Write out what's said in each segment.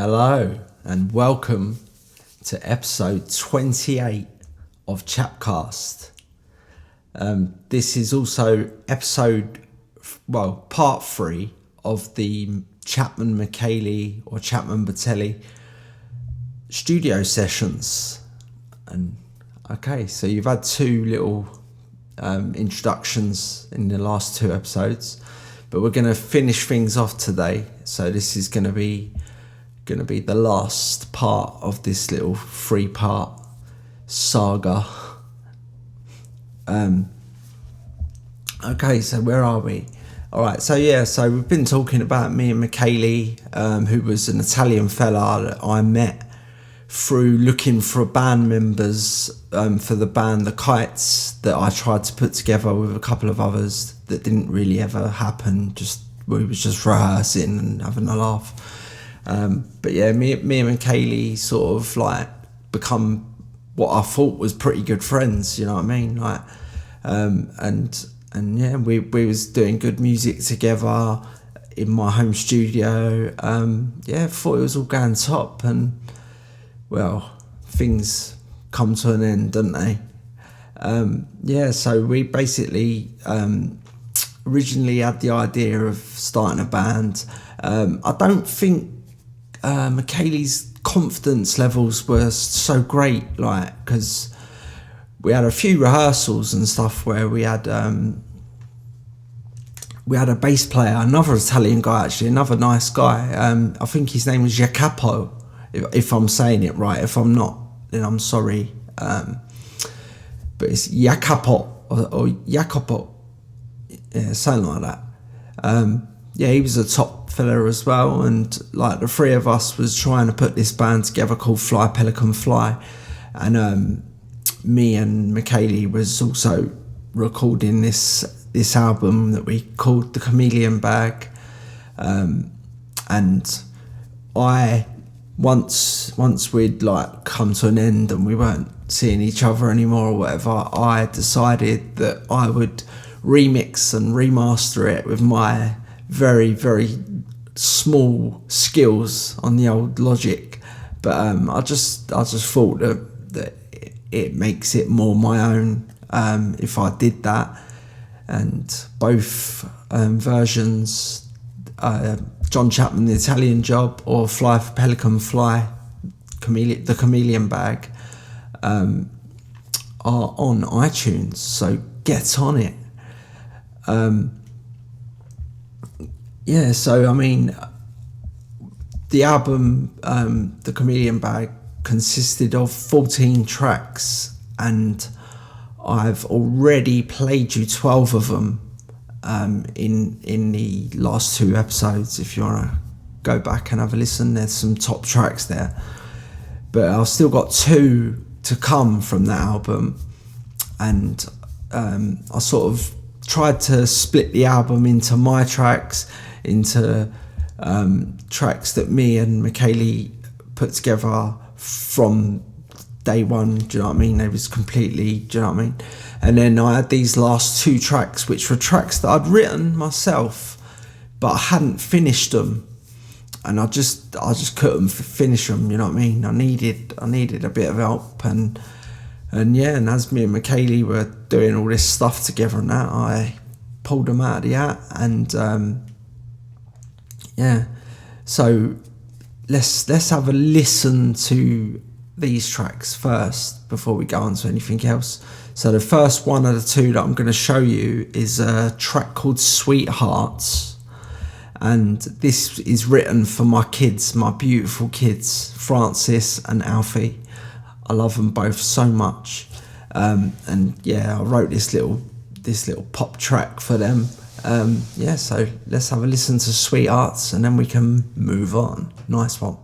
Hello and welcome to episode 28 of CHAP CAST. This is also part 3 of the Chapman Bertelli studio sessions. And okay, so you've had two little introductions in the last two episodes, but we're going to finish things off today. So this is going to be the last part of this little 3-part saga. Okay, so where are we? All right, so we've been talking about me and Michele, who was an Italian fella that I met through looking for band members for the band The Kites that I tried to put together with a couple of others that didn't really ever happen. We was just rehearsing and having a laugh. But yeah, me and Michele sort of like become what I thought was pretty good friends, you know what I mean? Like, and yeah, we was doing good music together in my home studio. Thought it was all going top, and well, things come to an end, don't they? So we basically originally had the idea of starting a band. I don't think Michele's confidence levels were so great, like, because we had a few rehearsals and stuff where we had a bass player, another Italian guy, actually, another nice guy. I think his name was Jacopo, if I'm saying it right. If I'm not, then I'm sorry. But it's Jacopo or Jacopo, yeah, something like that. He was a top fella as well, and like the three of us was trying to put this band together called Fly Pelican Fly, and me and Michele was also recording this album that we called The Chameleon Bag, and I once we'd like come to an end and we weren't seeing each other anymore or whatever, I decided that I would remix and remaster it with my very, very small skills on the old Logic, but I just thought that it makes it more my own if I did that. And both versions, John Chapman The Italian Job or Fly for Pelican Fly, The Chameleon Bag, are on iTunes, so get on it. So I mean, the album, The Chameleon Bag, consisted of 14 tracks, and I've already played you 12 of them in the last two episodes. If you want to go back and have a listen, there's some top tracks there. But I've still got 2 to come from that album, and I sort of tried to split the album into my tracks, into tracks that me and Michele put together from day one. Do you know what I mean? They was completely, do you know what I mean? And then I had these last 2 tracks, which were tracks that I'd written myself, but I hadn't finished them, and I just couldn't finish them. You know what I mean? I needed a bit of help, and as me and Michele were doing all this stuff together and that, I pulled them out of the hat, and so let's have a listen to these tracks first before we go on to anything else. So the first one of the 2 that I'm going to show you is a track called Sweethearts, and this is written for my kids, my beautiful kids, Francis and Alfie. I love them both so much, I wrote this little pop track for them. So let's have a listen to Sweethearts, and then we can move on. Nice one.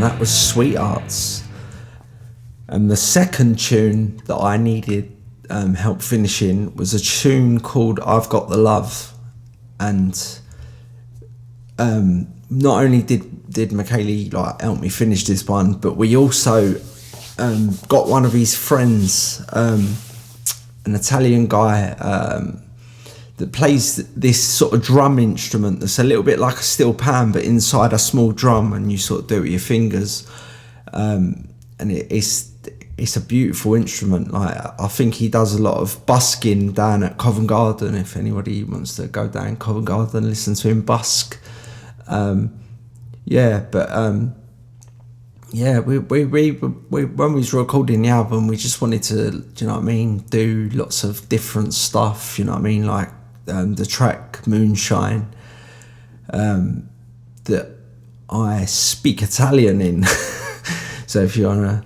That was Sweethearts. And the second tune that I needed help finishing was a tune called I've Got the Love. And not only did Michele like help me finish this one, but we also got one of his friends, an Italian guy that plays this sort of drum instrument that's a little bit like a steel pan, but inside a small drum, and you sort of do it with your fingers. And it's a beautiful instrument. Like, I think he does a lot of busking down at Covent Garden. If anybody wants to go down Covent Garden, listen to him busk. Yeah, we when we was recording the album, we just wanted to, do you know what I mean, do lots of different stuff, you know what I mean, like the track Moonshine, that I speak Italian in. So if you wanna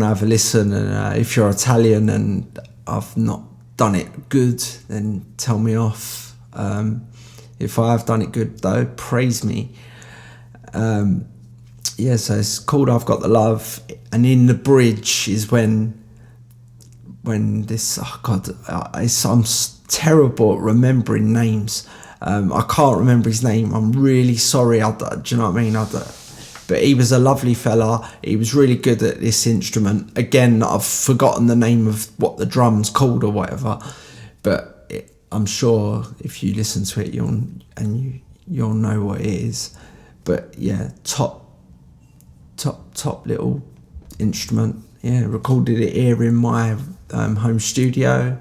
have a listen, and if you're Italian and I've not done it good, then tell me off. If I have done it good though, praise me. Yeah, so it's called I've Got the Love, and in the bridge is when this, oh God, I'm terrible at remembering names. I can't remember his name. I'm really sorry. Do you know what I mean? But he was a lovely fella. He was really good at this instrument. Again, I've forgotten the name of what the drum's called or whatever, but I'm sure if you listen to it, you'll know what it is. But yeah, top little instrument. Yeah, recorded it here in my home studio.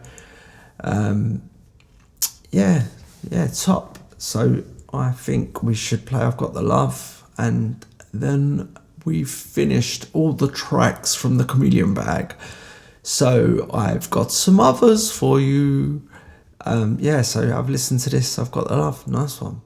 Yeah, top. So I think we should play I've Got the Love, and then we've finished all the tracks from the Chameleon bag. So I've got some others for you. Yeah, so I've listened to this. I've Got the Love. Nice one.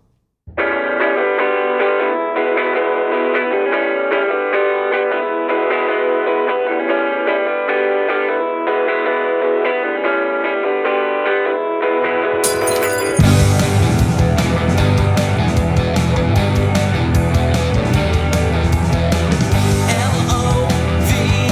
L-O-V-E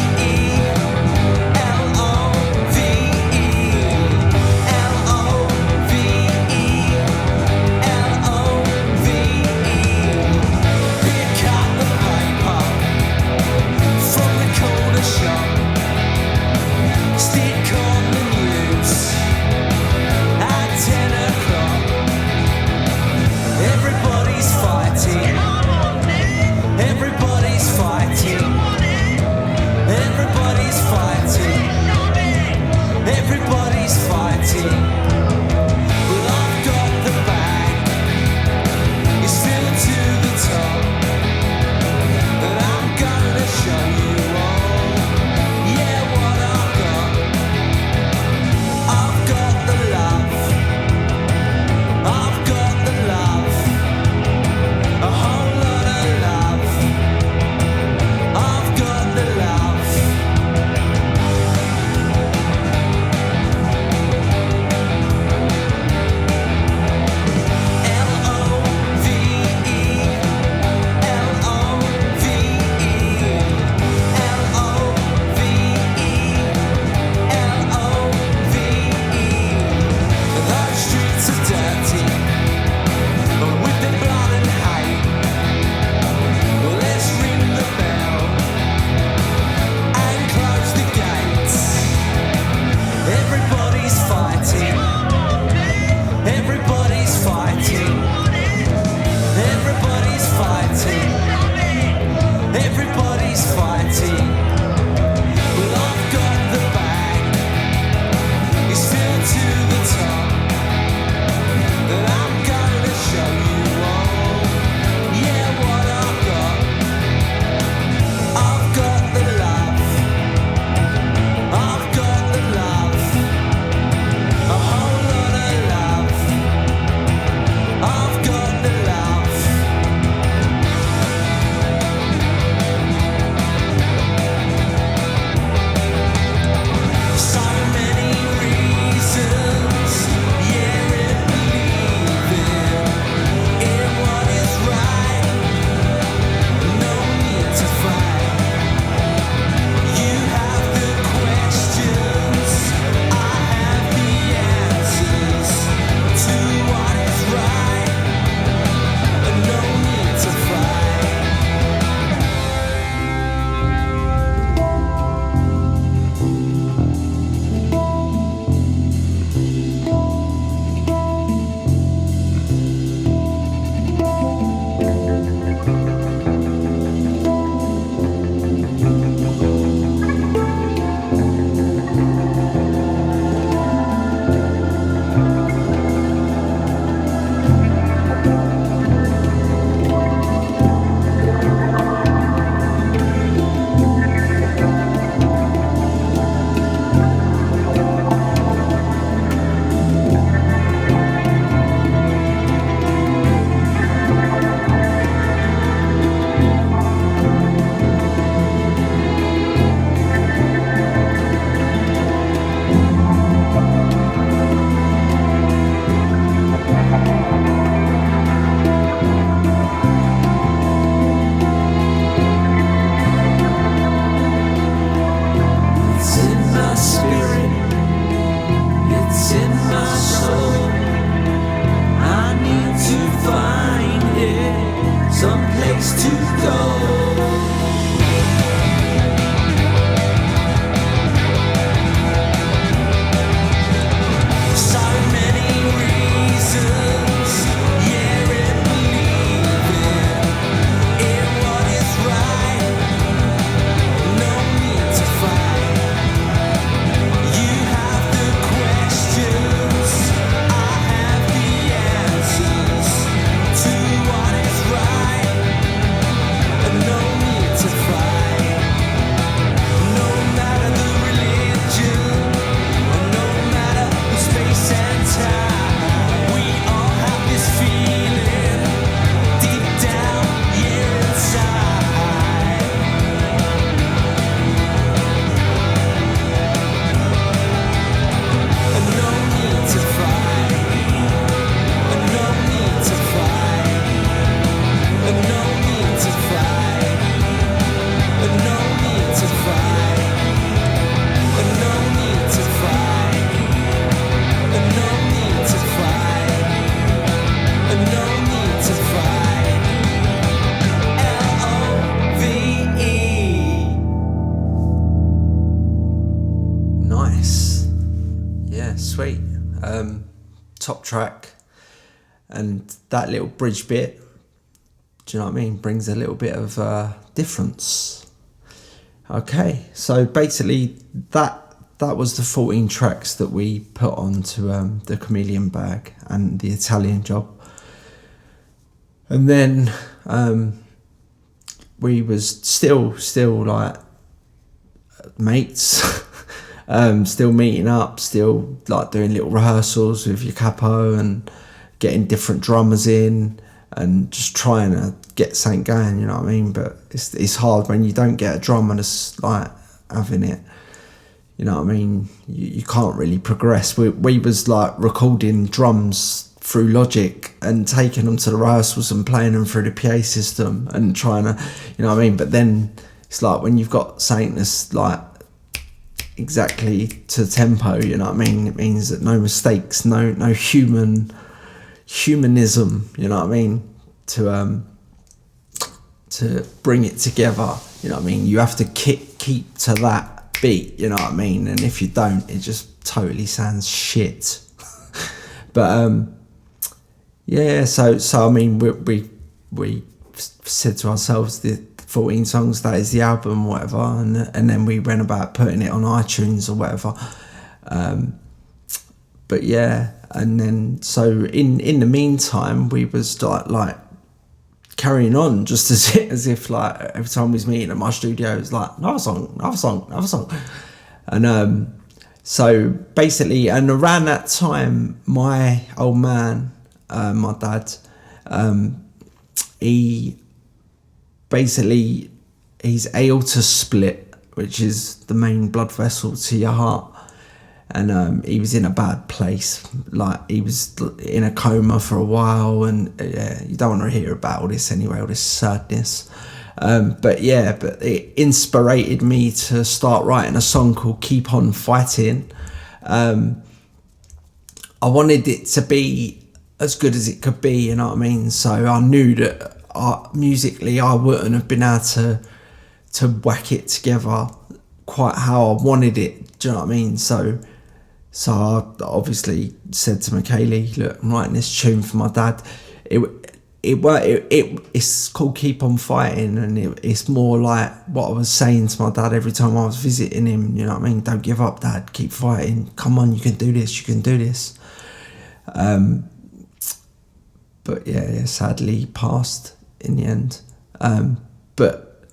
top track, and that little bridge bit, do you know what I mean, brings a little bit of difference. Okay, so basically that was the 14 tracks that we put onto the Chameleon Bag and the Italian Job. And then we was still like mates, still meeting up, still like doing little rehearsals with your capo and getting different drummers in and just trying to get something going, you know what I mean? But it's hard when you don't get a drummer that's like having it, you know what I mean? You can't really progress. We was like recording drums through Logic and taking them to the rehearsals and playing them through the PA system and trying to, you know what I mean? But then it's like when you've got something that's like exactly to tempo, you know what I mean? It means that no mistakes, no humanism, you know what I mean? To bring it together, you know what I mean? You have to keep to that beat, you know what I mean? And if you don't, it just totally sounds shit. But yeah, so I mean, we said to ourselves, the 14 songs, that is the album, whatever, and then we went about putting it on iTunes or whatever. But yeah, and then so in the meantime, we was like carrying on just as if like every time we was meeting at my studio, it was like another song, and so basically, and around that time, my old man, my dad, he's aorta split, which is the main blood vessel to your heart, and he was in a bad place. Like he was in a coma for a while, and you don't want to hear about all this anyway, all this sadness. But it inspired me to start writing a song called Keep On Fighting. I wanted it to be as good as it could be, you know what I mean? So I knew that musically I wouldn't have been able to whack it together quite how I wanted it, do you know what I mean? So I obviously said to Michaeli, look, I'm writing this tune for my dad. It's called Keep On Fighting, and it's more like what I was saying to my dad every time I was visiting him, you know what I mean? Don't give up, Dad, keep fighting, come on, you can do this. But yeah, sadly passed in the end. But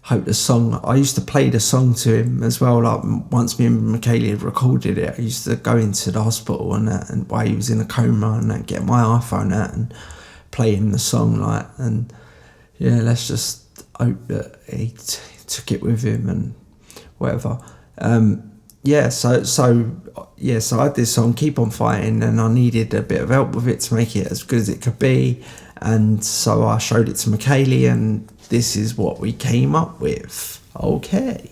hope the song, I used to play the song to him as well. Like once me and Michaeli had recorded it, I used to go into the hospital and that, and while he was in a coma, and that, get my iPhone out and play him the song, like, and yeah, let's just hope that he took it with him and whatever. So I had this song, Keep On Fighting, and I needed a bit of help with it to make it as good as it could be. And so I showed it to Michaeli, and this is what we came up with. Okay.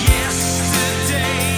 Yesterday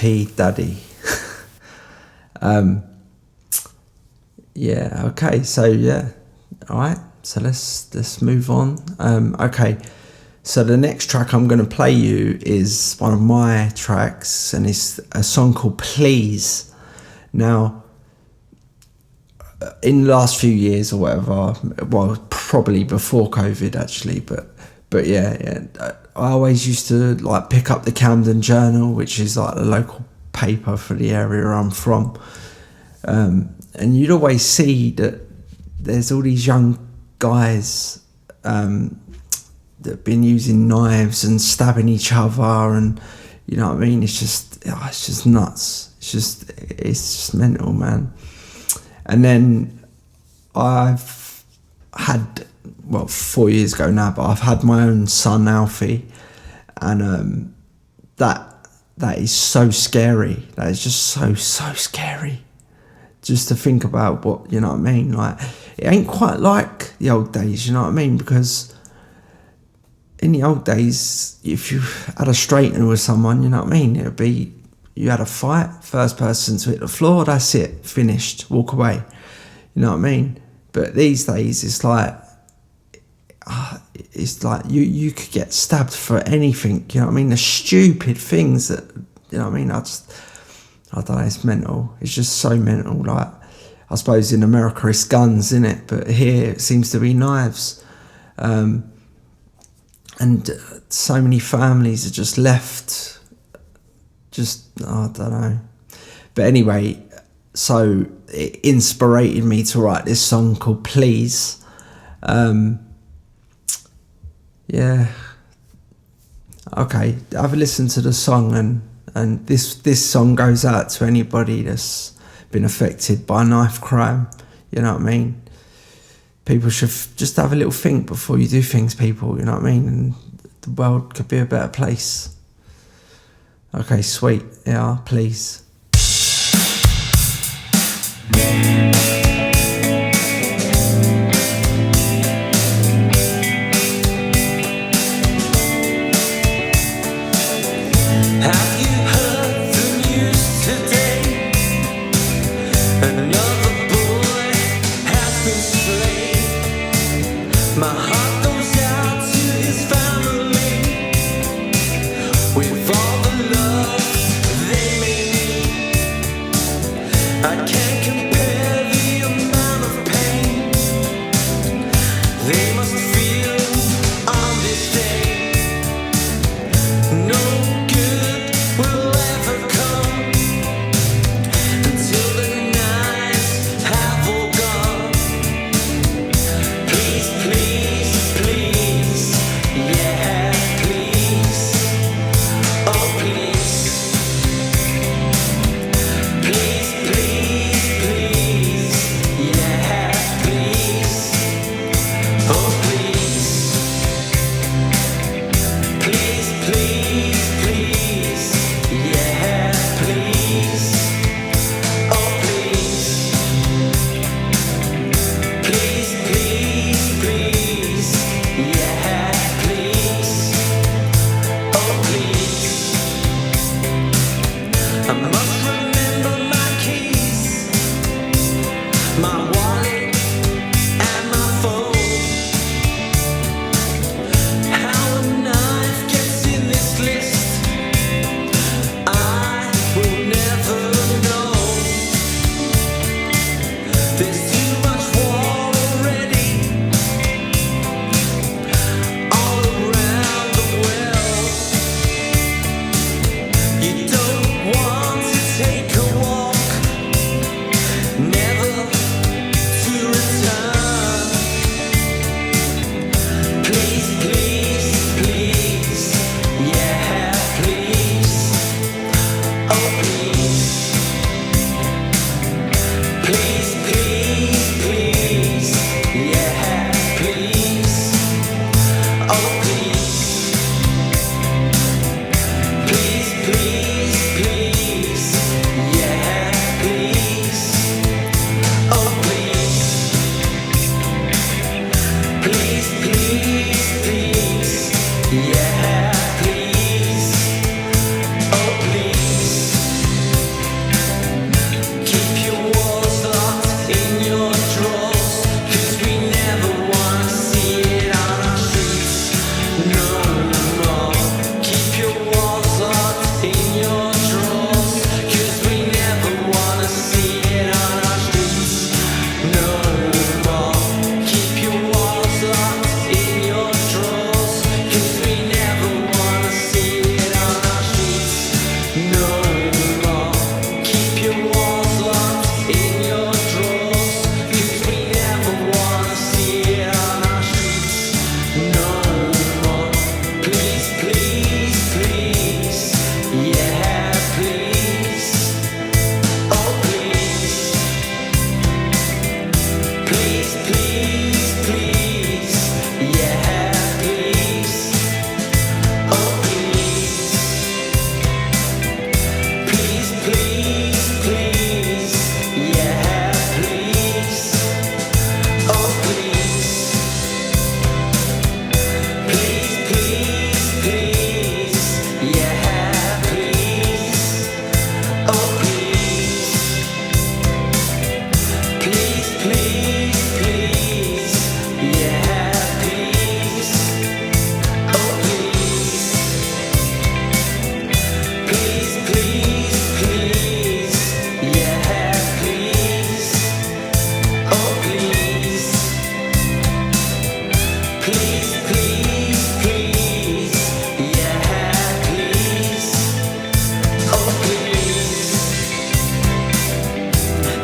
R.I.P. Daddy. Yeah, okay, so yeah, alright, so let's move on. Okay, so the next track I'm going to play you is one of my tracks, and it's a song called Please. Now, in the last few years or whatever, well, probably before COVID actually, but yeah, I always used to like pick up the Camden Journal, which is like the local paper for the area I'm from, and you'd always see that there's all these young guys that have been using knives and stabbing each other, and you know what I mean, it's just nuts, it's just mental, man. And then I've had, well, 4 years ago now, but I've had my own son, Alfie, and that is so scary. That is just so scary. Just to think about what, you know what I mean? Like, it ain't quite like the old days, you know what I mean? Because in the old days, if you had a straightener with someone, you know what I mean? It would be, you had a fight, first person to hit the floor, that's it, finished, walk away. You know what I mean? But these days, it's like you could get stabbed for anything, you know what I mean? The stupid things that, you know what I mean? I don't know, it's mental. It's just so mental. Like, I suppose in America it's guns, innit? But here it seems to be knives. And so many families are just left, I don't know. But anyway, so it inspired me to write this song called Please. Yeah. Okay, have a listen to the song, and this song goes out to anybody that's been affected by knife crime, you know what I mean? People should just have a little think before you do things, people, you know what I mean? And the world could be a better place. Okay, sweet, yeah, Please.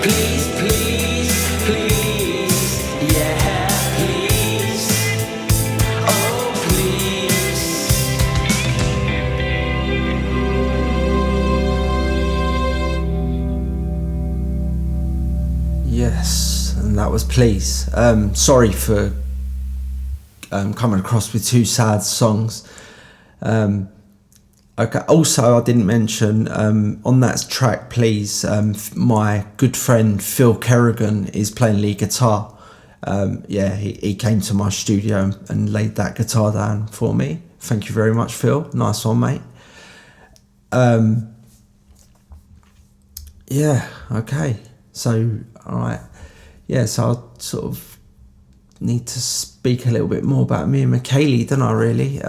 Please, please, please, yeah, please, oh please. Yes, and that was Please. Sorry for coming across with two sad songs. Okay. Also, I didn't mention on that track, Please, my good friend Phil Kerrigan is playing lead guitar. Yeah, he came to my studio and laid that guitar down for me. Thank you very much, Phil. Nice one, mate. Yeah, okay. So, all right. Yeah, so I sort of need to speak a little bit more about me and Michaeli, don't I, really?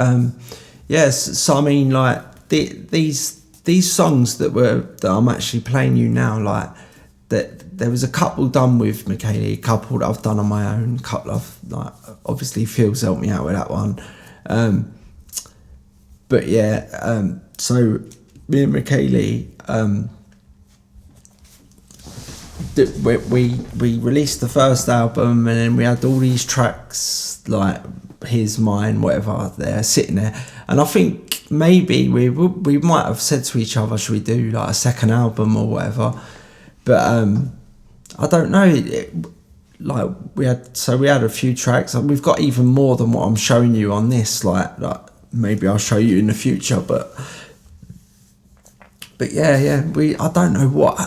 Yes, so I mean, like, these songs that I'm actually playing you now, like, that there was a couple done with Michaeli, a couple that I've done on my own, a couple of, like, obviously Phil's helped me out with that one. But yeah, so me and Michaeli, we released the first album, and then we had all these tracks, like his, mine, whatever, there sitting there, and I think maybe we might have said to each other, should we do like a second album or whatever, but I don't know. Like we had a few tracks, and we've got even more than what I'm showing you on this, like maybe I'll show you in the future, but yeah, I don't know what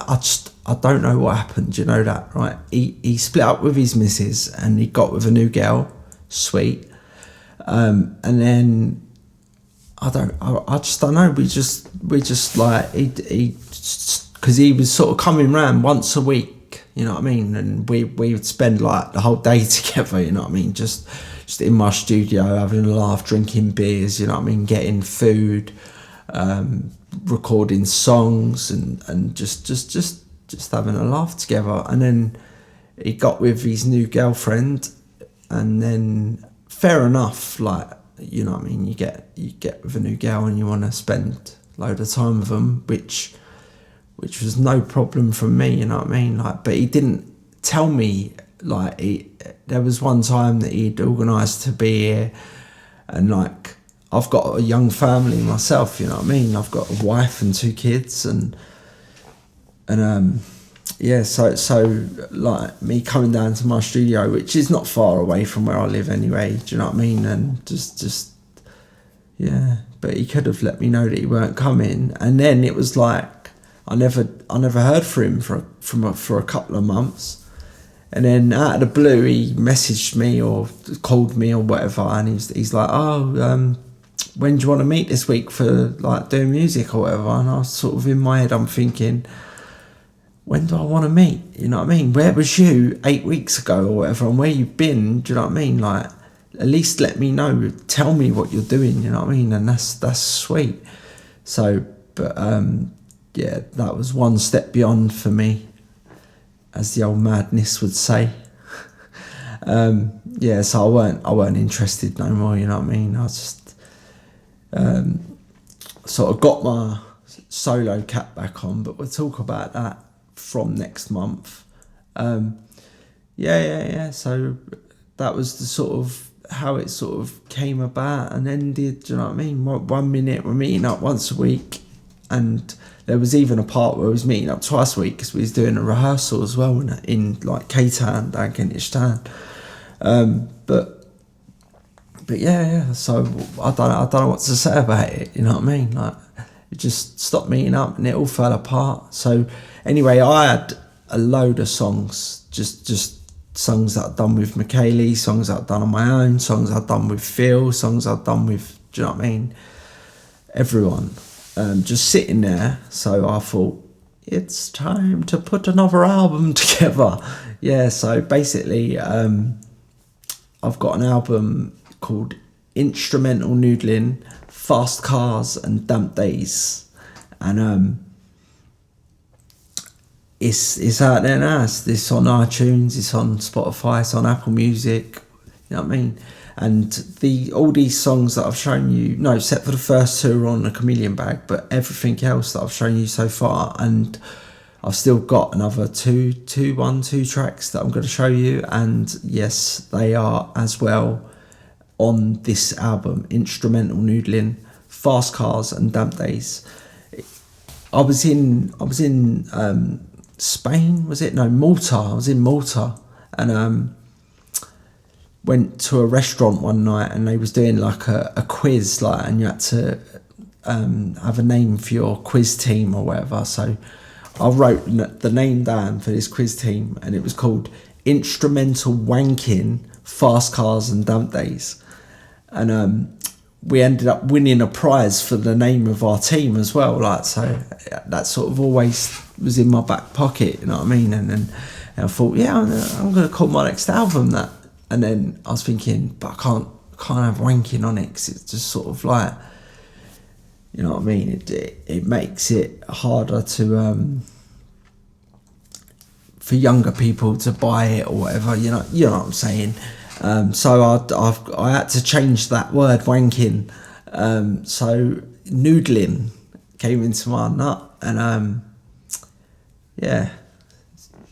happened. You know that, right? He split up with his missus and he got with a new girl, sweet. And then I just don't know. We just like because he was sort of coming round once a week. You know what I mean? And we would spend like the whole day together. You know what I mean? Just in my studio having a laugh, drinking beers. You know what I mean? Getting food. Recording songs and just having a laugh together. And then he got with his new girlfriend, and then fair enough, like, you know what I mean, you get with a new girl and you want to spend a load of time with them, which was no problem from me, you know what I mean, like, but he didn't tell me, like, there was one time that he'd organised to be here, and like, I've got a young family myself, you know what I mean? I've got a wife and 2 kids, and yeah, so like me coming down to my studio, which is not far away from where I live anyway, do you know what I mean? And just yeah, but he could have let me know that he weren't coming, and then it was like I never heard from him for a couple of months. And then out of the blue, he messaged me or called me or whatever, and he's like, oh, when do you want to meet this week for like doing music or whatever? And I was sort of in my head, I'm thinking, when do I want to meet? You know what I mean? Where was you 8 weeks ago or whatever, and where you been? Do you know what I mean? Like, at least let me know, tell me what you're doing, you know what I mean? And that's sweet. So, but yeah, that was one step beyond for me, as the old madness would say. Yeah, so I weren't interested no more, you know what I mean? I just sort of got my solo cap back on, but we'll talk about that from next month. Yeah, so that was the sort of how it sort of came about and ended, do you know what I mean? 1 minute we're meeting up once a week, and there was even a part where we was meeting up twice a week because we was doing a rehearsal as well in like K-Town, down Kentish Town. But yeah, so I don't know what to say about it, you know what I mean? Like, it just stopped meeting up and it all fell apart. So anyway, I had a load of songs, just songs that I'd done with Michaeli, songs that I'd done on my own, songs I'd done with Phil, songs I'd done with, do you know what I mean, everyone, just sitting there. So I thought, it's time to put another album together. Yeah, so basically I've got an album called Instrumental Noodling, Fast Cars and Damp Days, and it's out there now. It's on iTunes, it's on Spotify, it's on Apple Music, you know what I mean? And all these songs that I've shown you, no, except for the first 2 are on a Chameleon Bag, but everything else that I've shown you so far, and I've still got another two tracks that I'm going to show you, and yes, they are as well on this album: Instrumental Noodling, Fast Cars, and Damp Days. I was in Spain, was it? No, Malta. I was in Malta, and went to a restaurant one night, and they was doing like a quiz, like, and you had to have a name for your quiz team or whatever. So I wrote the name down for this quiz team, and it was called Instrumental Wanking, Fast Cars, and Damp Days. And we ended up winning a prize for the name of our team as well. Like, so that sort of always was in my back pocket, you know what I mean? And then I thought, yeah, I'm going to call my next album that. And then I was thinking, but I can't have wanking on it, because it's just sort of like, you know what I mean? It makes it harder to for younger people to buy it or whatever. You know what I'm saying? So I had to change that word, wanking. So noodling came into my nut, and yeah,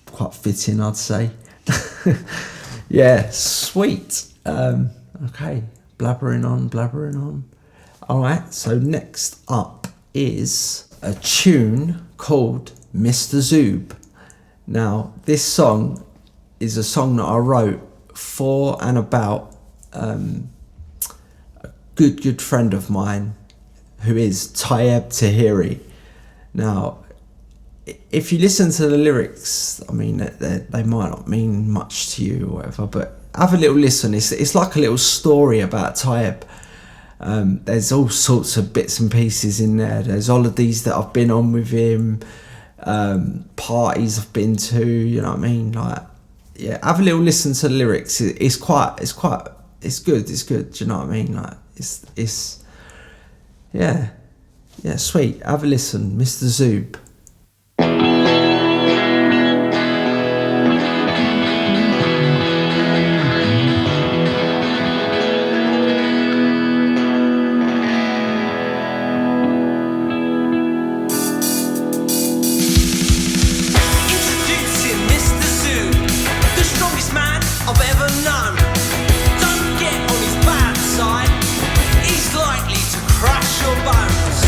quite fitting, I'd say. Yeah, sweet. Okay, blabbering on. Alright, so next up is a tune called Mr. Zoob. Now, this song is a song that I wrote for and about a good friend of mine, who is Taiyeb Tahiri. Now, if you listen to the lyrics, I mean, they might not mean much to you or whatever, but have a little listen. It's like a little story about Taiyeb. There's all sorts of bits and pieces in there. There's holidays that I've been on with him, parties I've been to, you know what I mean? Like, yeah, have a little listen to the lyrics. It's good, do you know what I mean? Like, it's yeah, sweet. Have a listen, Mr. Zoob. He's likely to crush your bones.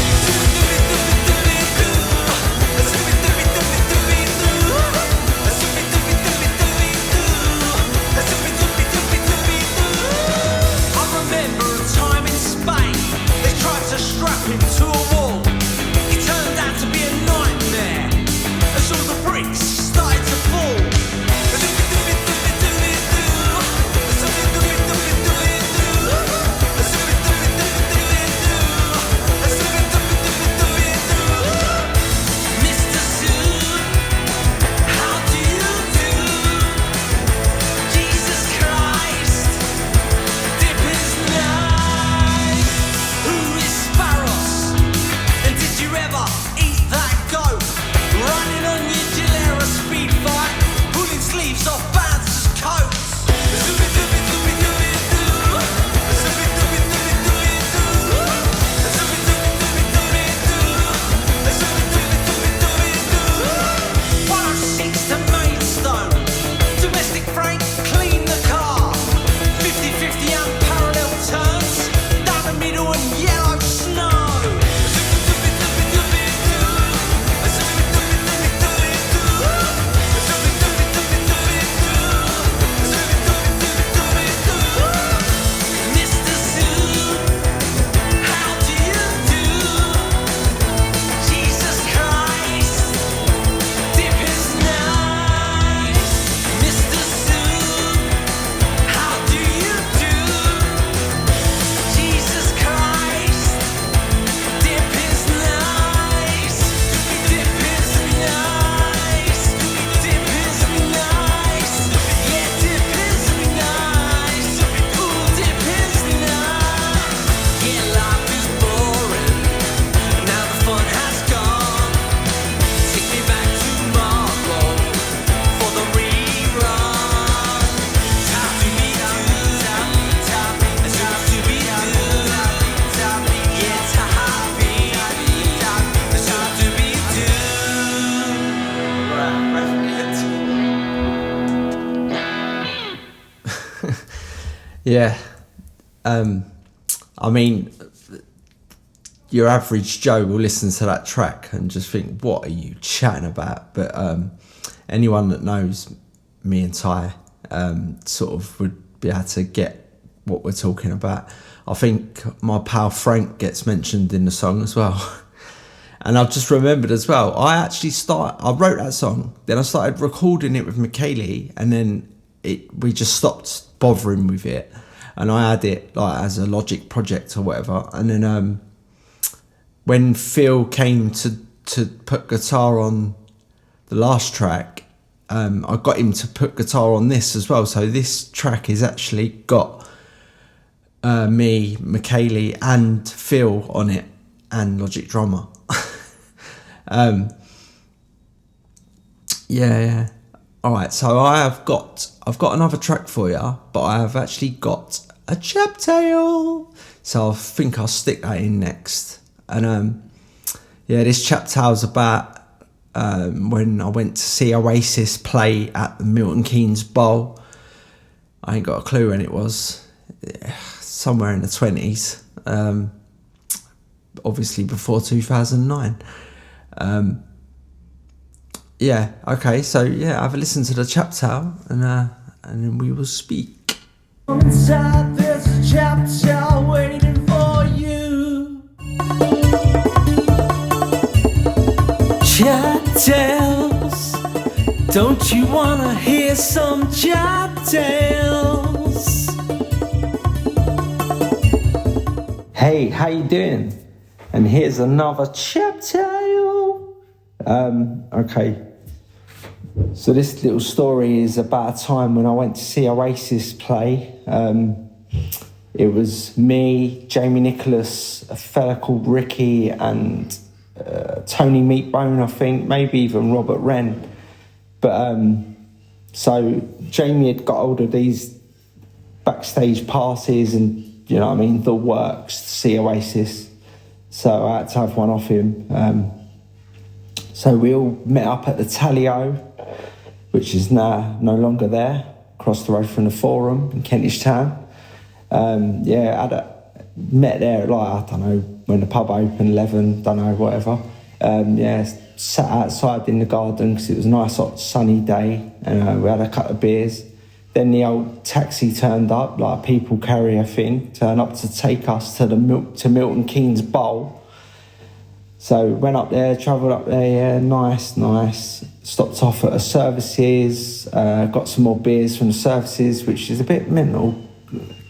Yeah. I mean, your average Joe will listen to that track and just think, what are you chatting about? But anyone that knows me and Ty sort of would be able to get what we're talking about. I think my pal Frank gets mentioned in the song as well. And I've just remembered as well, I wrote that song, then I started recording it with Michaeli, and then we just stopped bothering with it. And I had it like as a Logic project or whatever. And then when Phil came to put guitar on the last track, I got him to put guitar on this as well. So this track has actually got me, Michaeli and Phil on it, and Logic drummer. Yeah. All right, so I've got another track for you, but I have actually got a CHAP Tale. So I think I'll stick that in next. And this CHAP Tale's about when I went to see Oasis play at the Milton Keynes Bowl. I ain't got a clue when it was. Somewhere in the 20s. Obviously before 2009. Okay, so have a listen to the CHAP Tale, and then we will speak. Inside there's a CHAP Tale waiting for you. CHAP Tales, don't you wanna hear some CHAP Tales? Hey, how you doing? And here's another CHAP Tale. Okay. So this little story is about a time when I went to see Oasis play. It was me, Jamie Nicholas, a fella called Ricky, and Tony Meatbone, I think, maybe even Robert Wren. But so Jamie had got hold of these backstage passes and, you know what I mean, the works to see Oasis. So I had to have one off him. So we all met up at the Taiyeb, which is now no longer there, across the road from the Forum in Kentish Town. Met there at I don't know, when the pub opened, 11, don't know, whatever. Sat outside in the garden because it was a nice hot sunny day, and we had a couple of beers. Then the old taxi turned up, like a people carrier thing, turned up to take us to Milton Keynes Bowl. So went up there, travelled up there, nice. Stopped off at a services, got some more beers from the services, which is a bit mental,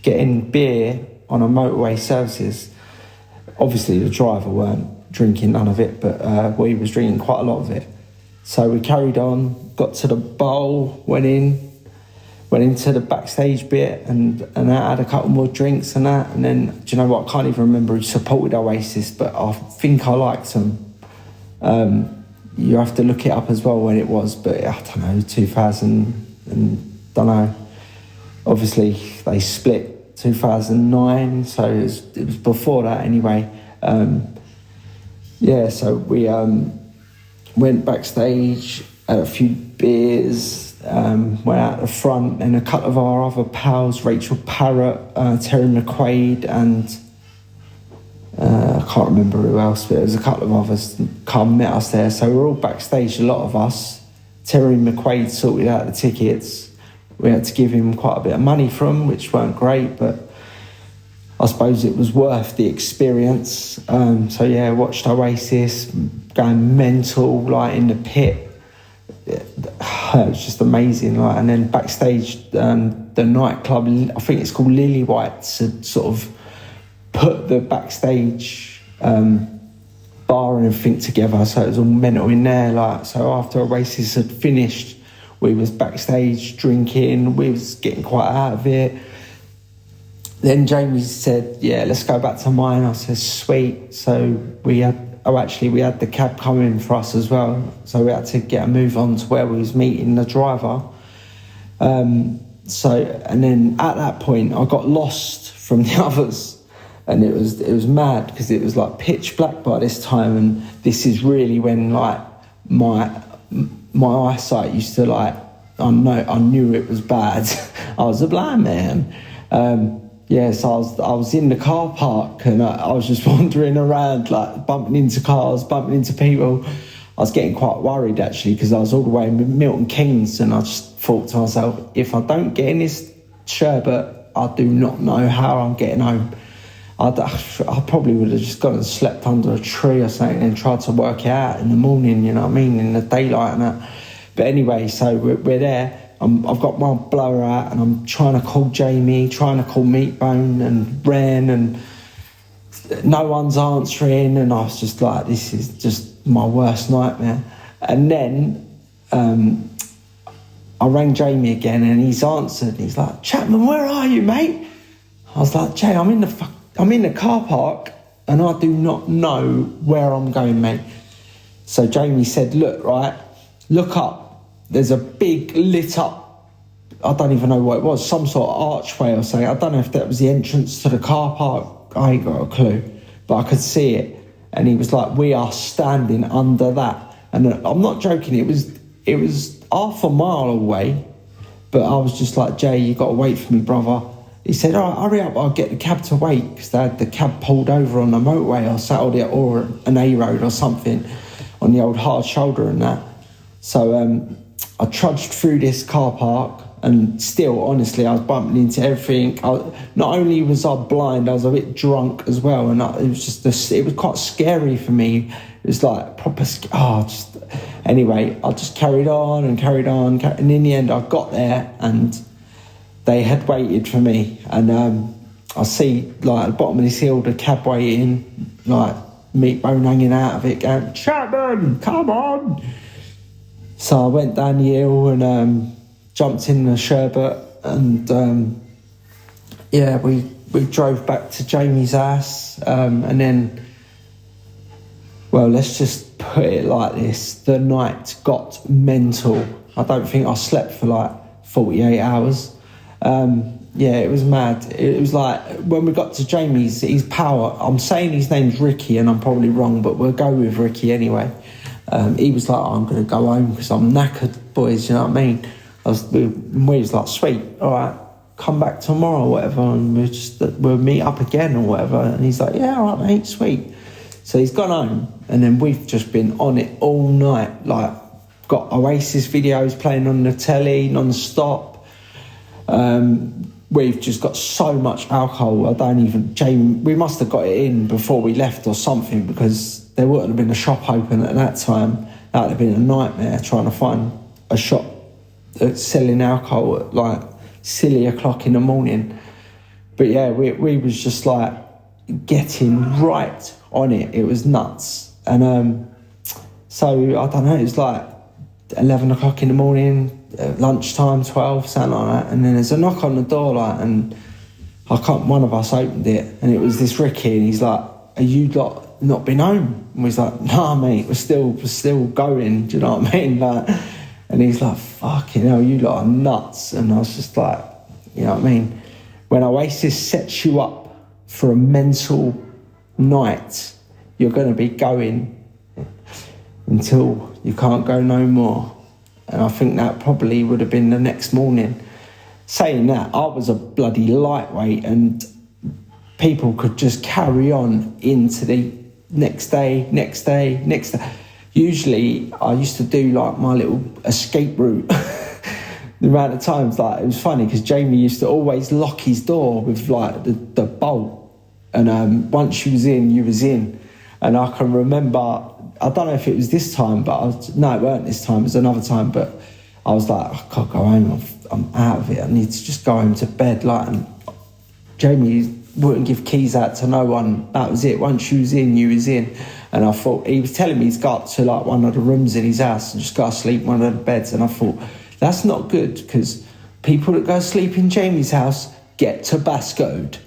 getting beer on a motorway services. Obviously the driver weren't drinking none of it, but we was drinking quite a lot of it. So we carried on, got to the bowl, went into the backstage bit, and I had a couple more drinks and that. And then, do you know what? I can't even remember who supported Oasis, but I think I liked them. You have to look it up as well when it was, but I don't know, 2000, and don't know. Obviously, they split 2009, so it was before that anyway. So we went backstage, had a few beers, went out the front, and a couple of our other pals, Rachel Parrott, Terry McQuaid, and I can't remember who else, but there was a couple of others come met us there. So we're all backstage, a lot of us. Terry McQuaid sorted out the tickets. We had to give him quite a bit of money for them, which weren't great, but I suppose it was worth the experience. Watched Oasis, going mental, like in the pit. It was just amazing. And then backstage, the nightclub, I think it's called Lily White's, had sort of put the backstage bar and everything together, so it was all mental in there. So after Oasis had finished, we was backstage drinking, we was getting quite out of it. Then Jamie said, let's go back to mine. I said, sweet. So we had the cab coming for us as well. So we had to get a move on to where we was meeting the driver. And then at that point, I got lost from the others. And it was mad because it was like pitch black by this time. And this is really when my eyesight used to I knew it was bad. I was a blind man. So I was in the car park and I was just wandering around, like bumping into cars, bumping into people. I was getting quite worried actually because I was all the way in Milton Keynes, and I just thought to myself, if I don't get in this sherbet, I do not know how I'm getting home. I probably would have just gone and slept under a tree or something and tried to work it out in the morning, you know what I mean, in the daylight and that. But anyway, so we're there. I've got my blower out and I'm trying to call Jamie, trying to call Meatbone and Ren, and no one's answering, and I was just like, this is just my worst nightmare. And then I rang Jamie again and he's answered. He's like, Chapman, where are you, mate? I was like, Jay, I'm in the car park and I do not know where I'm going, mate. So Jamie said, look up. There's a big lit up, I don't even know what it was, some sort of archway or something. I don't know if that was the entrance to the car park. I ain't got a clue, but I could see it. And he was like, we are standing under that. And I'm not joking, it was half a mile away, but I was just like, Jay, you got to wait for me, brother. He said, all right, hurry up, I'll get the cab to wait, because they had the cab pulled over on the motorway or an A road or something on the old hard shoulder and that. So I trudged through this car park, and still, honestly, I was bumping into everything. Not only was I blind, I was a bit drunk as well, and it was quite scary for me. It was like proper. Anyway, I just carried on, and in the end, I got there, and they had waited for me, and I see like at the bottom of this hill the cab waiting, like Meatbone hanging out of it, going, Chapman, come on. So I went down the hill and jumped in the sherbet, and we drove back to Jamie's house, and then, well, let's just put it like this: the night got mental. I don't think I slept for like 48 hours. It was mad. It was like when we got to Jamie's, his power. I'm saying his name's Ricky, and I'm probably wrong, but we'll go with Ricky anyway. He was like, I'm going to go home because I'm knackered, boys, you know what I mean? We was like, sweet, all right, come back tomorrow or whatever, and we'll meet up again or whatever. And he's like, yeah, all right, mate, sweet. So he's gone home, and then we've just been on it all night, like got Oasis videos playing on the telly non-stop. We've just got so much alcohol. Jamie, we must have got it in before we left or something, because there wouldn't have been a shop open at that time. That would have been a nightmare trying to find a shop that's selling alcohol at like silly o'clock in the morning. But yeah, we was just like getting right on it. It was nuts. And so I don't know, it was like 11 o'clock in the morning, lunchtime, 12, something like that. And then there's a knock on the door, like, and one of us opened it, and it was this Ricky, and he's like, are you not been home? And we was like, nah, mate, we're still going, do you know what I mean? Like, and he's like, fucking hell, you lot are nuts. And I was just like, you know what I mean? When Oasis sets you up for a mental night, you're going to be going until you can't go no more. And I think that probably would have been the next morning. Saying that, I was a bloody lightweight, and people could just carry on into the next day. Usually I used to do like my little escape route. The amount of times, like, it was funny because Jamie used to always lock his door with like the bolt, and once you was in. And I can remember, I don't know if it was this time, but no, it weren't this time, it was another time, but I was like, I can't go home, I'm out of it, I need to just go home to bed. Like, and Jamie wouldn't give keys out to no one. That was it. Once you was in. And I thought, he was telling me he's got to like one of the rooms in his house and just go to sleep in one of the beds. And I thought, that's not good, because people that go sleep in Jamie's house get tabascoed.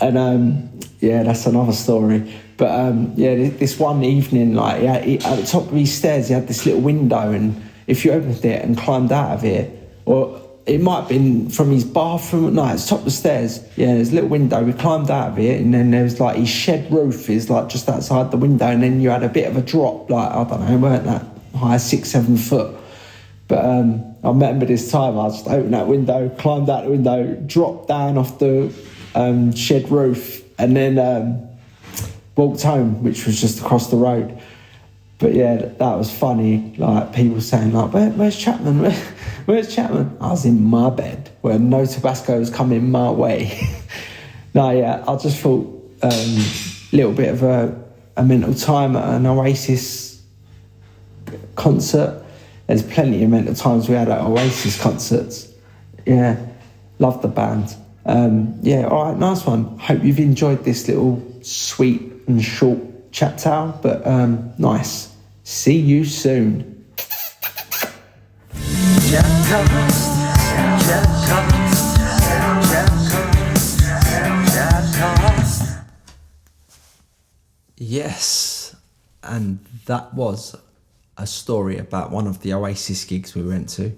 And that's another story. But this one evening, like, at the top of his stairs, he had this little window, and if you opened it and climbed out of it, or it might have been from his bathroom. No, it's top of the stairs. Yeah, there's a little window. We climbed out of it, and then there was like his shed roof is like just outside the window, and then you had a bit of a drop, like, I don't know, it weren't that high, 6-7 foot. But I remember this time I just opened that window, climbed out the window, dropped down off the shed roof, and then walked home, which was just across the road. But yeah, that was funny. Like people saying, like, "Where's Chapman? Where's Chapman?" I was in my bed where no Tabasco was coming my way. No, yeah, I just thought little bit of a mental time at an Oasis concert. There's plenty of mental times we had at Oasis concerts. Yeah, love the band. Yeah, all right, nice one. Hope you've enjoyed this little sweet and short chat tale, but nice. See you soon. Yes, and that was a story about one of the Oasis gigs we went to.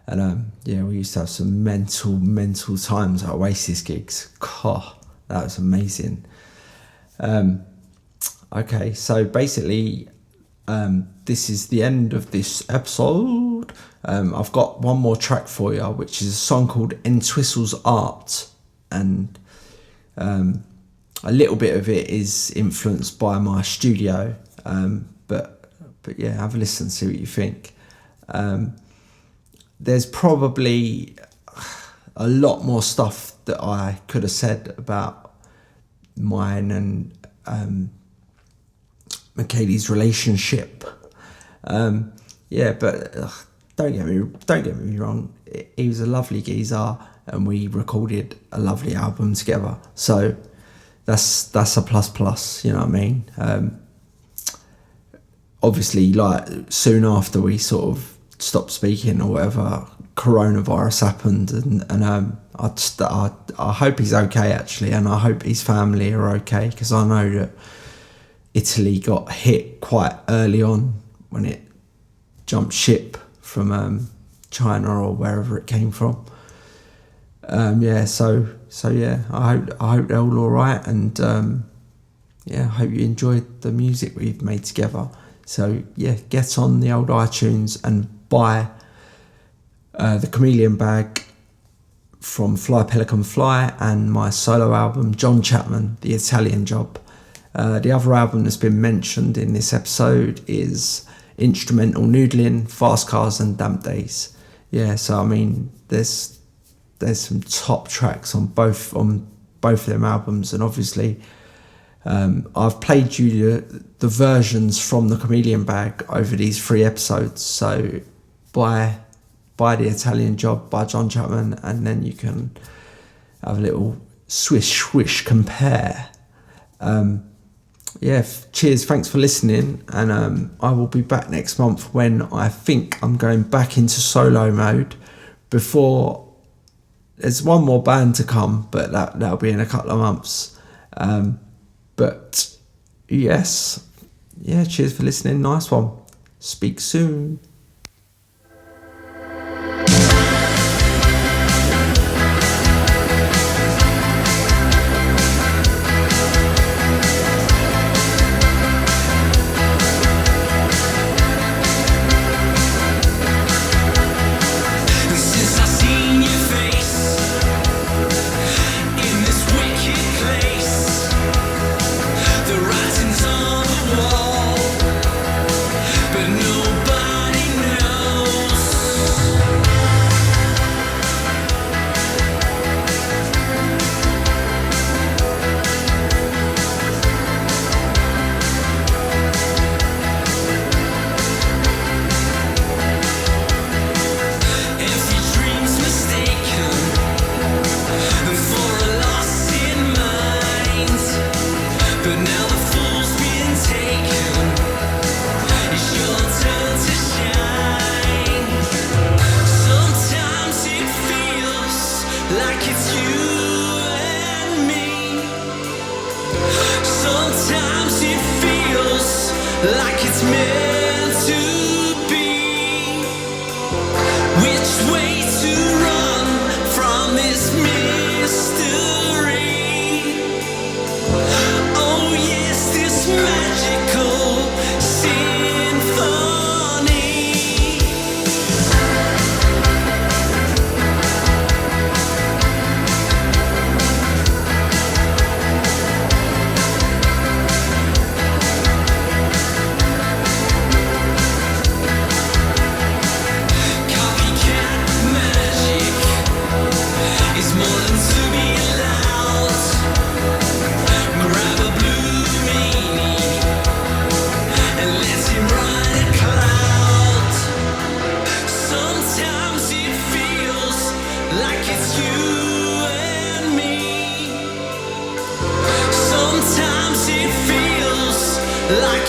And yeah, we used to have some mental times at Oasis gigs. God, that was amazing. Okay, so basically, this is the end of this episode. I've got one more track for you, which is a song called Entwistle's Art. And a little bit of it is influenced by my studio. But yeah, have a listen, see what you think. There's probably a lot more stuff that I could have said about mine and McKaylee's relationship. Yeah, but don't get me wrong. He was a lovely geezer, and we recorded a lovely album together. So that's a plus. You know what I mean? Obviously, like soon after we sort of stopped speaking or whatever, coronavirus happened, and I hope he's okay actually, and I hope his family are okay, because I know that Italy got hit quite early on when it jumped ship from China or wherever it came from. Yeah, so yeah, I hope they're all right, and yeah, I hope you enjoyed the music we've made together. So yeah, get on the old iTunes and buy the Chameleon Bag from Fly Pelican Fly and my solo album John Chapman, The Italian Job. The other album that's been mentioned in this episode is Instrumental Noodling, Fast Cars and Damp Days. Yeah, so I mean, there's some top tracks on both of them albums, and obviously I've played you the versions from the Chameleon Bag over these 3 episodes. So buy The Italian Job by John Chapman, and then you can have a little swish compare. Yeah, cheers, thanks for listening, and I will be back next month when I think I'm going back into solo mode. Before, there's one more band to come, but that'll be in a couple of months. But yes, yeah, cheers for listening, nice one. Speak soon.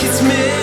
It's me.